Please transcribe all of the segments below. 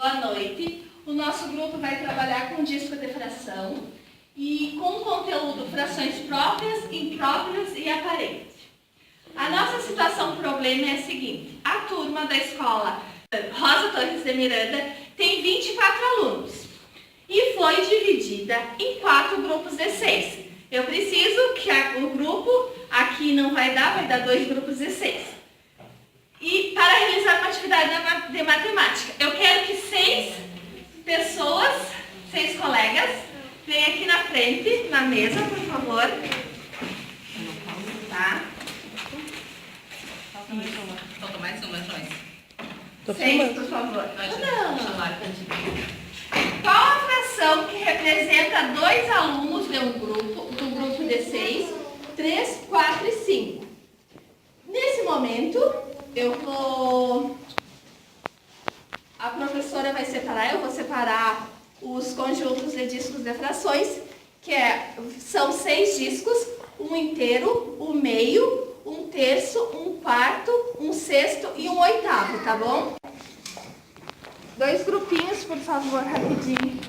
Boa noite. O nosso grupo vai trabalhar com disco de fração e com conteúdo frações próprias, impróprias e aparentes. A nossa situação problema é a seguinte: a turma da escola Rosa Torres de Miranda tem 24 alunos e foi dividida em 4 grupos de 6. Eu preciso que o grupo aqui não vai dar 2 grupos de 6. E para realizar uma atividade de matemática, eu quero que 6 pessoas, 6 colegas, venham aqui na frente, na mesa, por favor. Tá? Falta mais uma, Joyce. 6, por favor. Qual a fração que representa 2 alunos de um grupo, do grupo de 6, 3, 4 e 5? Nesse momento, a professora vai separar, eu vou separar os conjuntos de discos de frações, são 6 discos, um inteiro, um meio, um terço, um quarto, um sexto e um oitavo, tá bom? 2 grupinhos, por favor, rapidinho.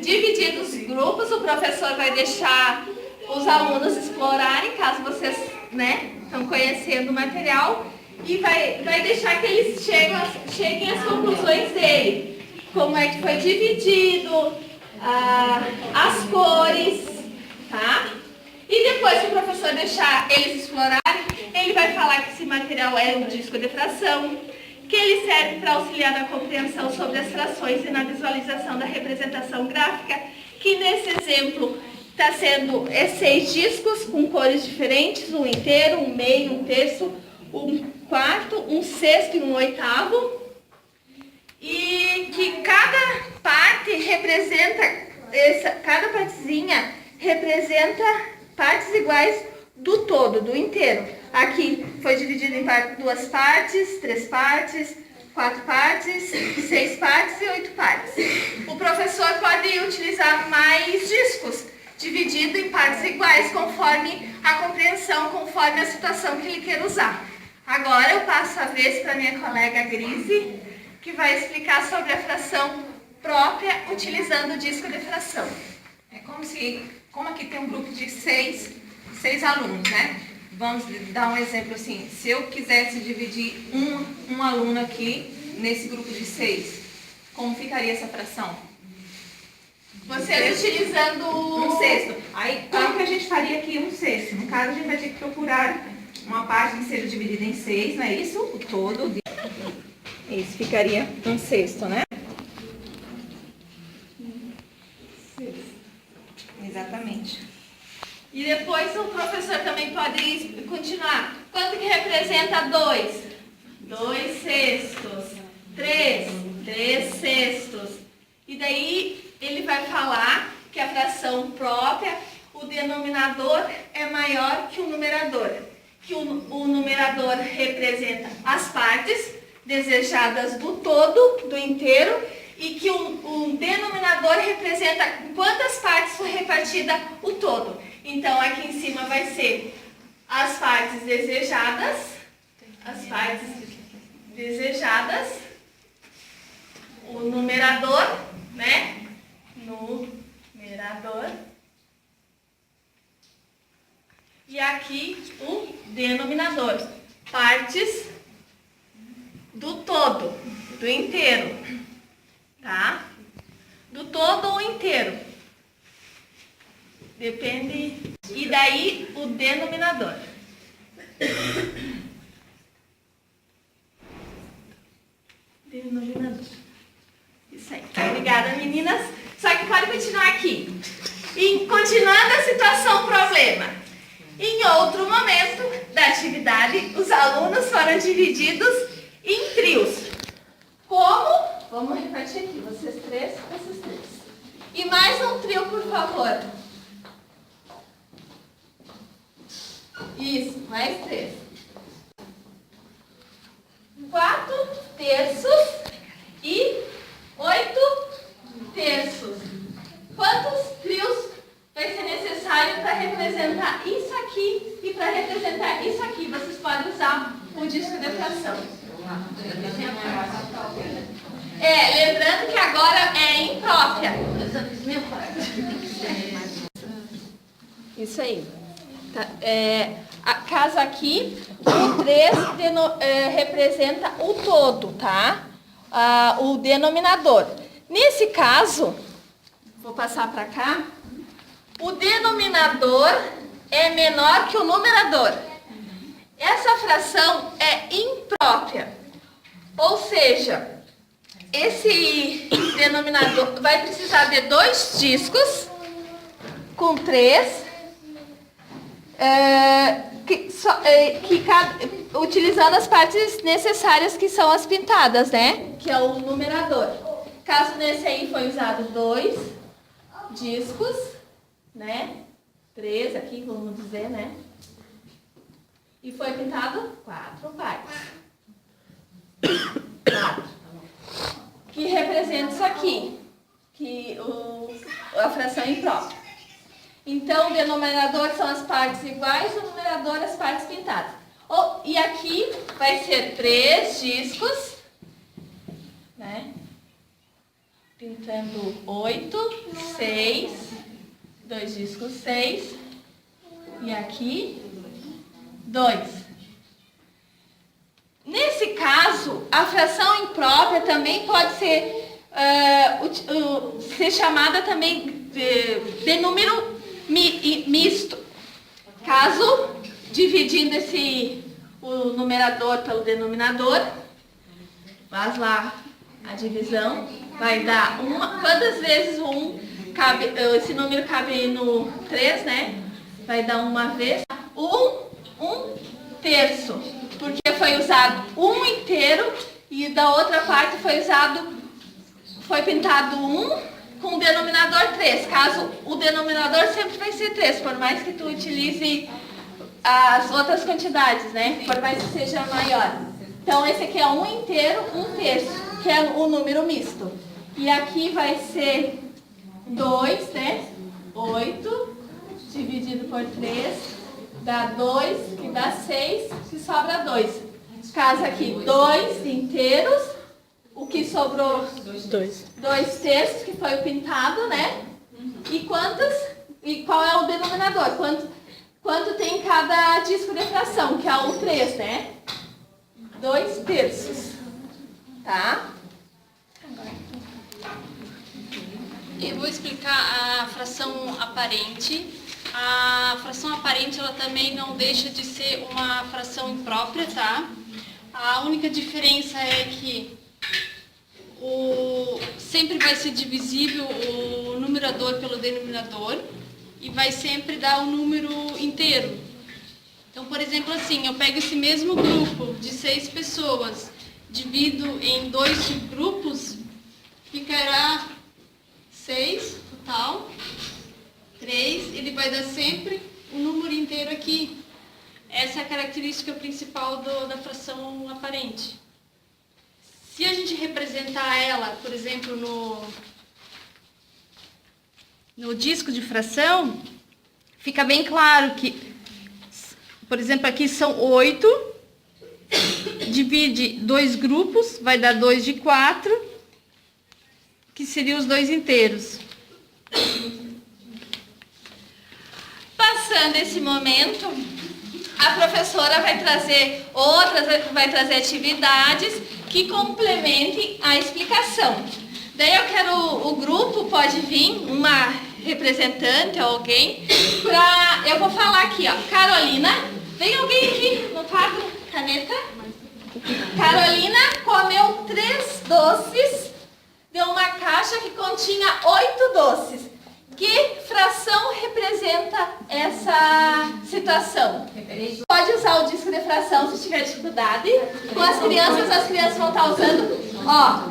Divididos os grupos, o professor vai deixar os alunos explorarem, caso vocês, estão conhecendo o material, e vai deixar que eles cheguem às conclusões dele. Como é que foi dividido, as cores, tá? E depois que o professor deixar eles explorarem, ele vai falar que esse material é um disco de fração, que ele serve para auxiliar na compreensão sobre as frações e na visualização da representação gráfica, que nesse exemplo está sendo 6 discos com cores diferentes, um inteiro, um meio, um terço, um quarto, um sexto e um oitavo, e que cada parte cada partezinha representa partes iguais do todo, do inteiro. Aqui foi dividido em 2 partes, 3 partes, 4 partes, 6 partes e 8 partes. O professor pode utilizar mais discos, dividido em partes iguais, conforme a compreensão, conforme a situação que ele quer usar. Agora eu passo a vez para minha colega Grise, que vai explicar sobre a fração própria utilizando o disco de fração. É como aqui tem um grupo de 6 alunos, né? Vamos dar um exemplo assim: se eu quisesse dividir um aluno aqui nesse grupo de 6, como ficaria essa fração? Vocês utilizando um sexto. Aí, como que a gente faria aqui um sexto? No caso, a gente vai ter que procurar uma parte que seja dividida em 6, não é isso? O todo. Isso ficaria um sexto, né? Exatamente. E depois o professor também pode continuar. Quanto que representa 2? 2 sextos. 3 sextos. E daí ele vai falar que a fração própria, o denominador é maior que o numerador. Que o numerador representa as partes desejadas do todo, do inteiro, e que o denominador representa quantas partes foi repartida o todo. Então, aqui em cima vai ser as partes desejadas, o numerador, numerador, e aqui o denominador, partes do todo, do inteiro, tá? Do todo ou inteiro. Depende. E daí o denominador. Denominador. Isso aí. Obrigada, meninas. Só que pode continuar aqui. E continuando a situação problema. Em outro momento da atividade, os alunos foram divididos em trios. Como? Vamos repartir aqui. Vocês 3, vocês 3. E mais um trio, por favor. Isso, mais 3. 4 terços e 8 terços. Quantos trios vai ser necessário para representar isso aqui e para representar isso aqui? Vocês podem usar o disco de fração. Lembrando Isso aí. Tá, caso aqui, o 3 representa o todo, tá? O denominador. Nesse caso, vou passar para cá, o denominador é menor que o numerador. Essa fração é imprópria, ou seja, esse denominador vai precisar de 2 discos com 3, utilizando as partes necessárias que são as pintadas, né? Que é o numerador. Caso nesse aí foi usado 2 discos, né? 3 aqui, vamos dizer, né? E foi pintado 4 partes. 4. Que representa isso aqui, a fração imprópria. Então, o denominador são as partes iguais, o numerador as partes pintadas. E aqui vai ser 3 discos, né? Pintando 8, 6, 2 discos 6, e aqui 2. Nesse caso, a fração imprópria também pode ser, ser chamada também de número misto. Caso, dividindo o numerador pelo denominador, faz lá a divisão, vai dar quantas vezes esse número cabe no 3, né? Vai dar uma vez 1 terço, porque foi usado 1 inteiro e da outra parte foi pintado 1 com o denominador 3. Caso o denominador sempre vai ser 3, por mais que tu utilize as outras quantidades, né? Por mais que seja maior. Então esse aqui é 1 inteiro, 1 terço, que é o número misto. E aqui vai ser 2, né? 8 dividido por 3 dá 2, que dá 6, que sobra 2. Caso aqui 2 inteiros, o que sobrou? 2 terços, que foi o pintado, né? E qual é o denominador? Quanto tem cada disco de fração, que é o 3, né? 2 terços. Tá? Eu vou explicar a fração aparente. A fração aparente, ela também não deixa de ser uma fração imprópria, tá? A única diferença é que sempre vai ser divisível o numerador pelo denominador e vai sempre dar o número inteiro. Então, por exemplo, assim, eu pego esse mesmo grupo de 6 pessoas, divido em 2 grupos, ficará 6 total, 3, ele vai dar sempre o número inteiro aqui. Essa é a característica principal da fração aparente. Se a gente representar ela, por exemplo, no disco de fração, fica bem claro que, por exemplo, aqui são 8, divide 2 grupos, vai dar 2 de 4, que seriam os 2 inteiros. Passando esse momento, a professora vai trazer atividades que complementem a explicação. Daí o grupo pode vir, uma representante, alguém, eu vou falar aqui, ó, Carolina, vem alguém aqui no quadro, caneta. Carolina comeu 3 doces de uma caixa que continha 8 doces. Que fração representa essa situação? Pode usar o disco de fração se tiver dificuldade. Com as crianças vão estar usando. Ó,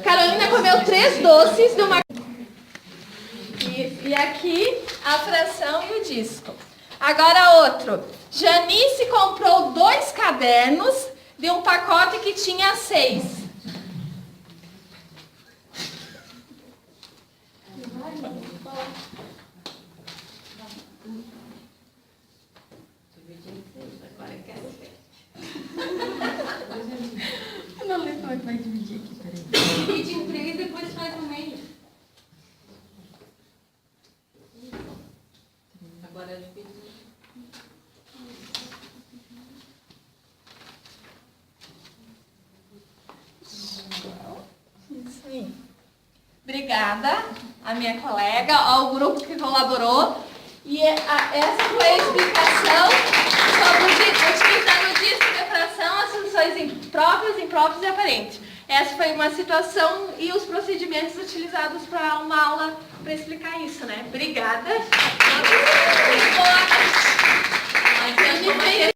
Carolina comeu 3 doces de uma... E aqui a fração e o disco. Agora outro. Janice comprou 2 cadernos de um pacote que tinha 6. Eu não lembro como é que vai dividir aqui, peraí. Divide em 3, depois faz no meio. Obrigada à minha colega, ao grupo que colaborou. E essa foi a explicação sobre utilizando o disco de fração as funções impróprias e aparentes. Essa foi uma situação e os procedimentos utilizados para uma aula para explicar isso, né? Obrigada. Boa noite.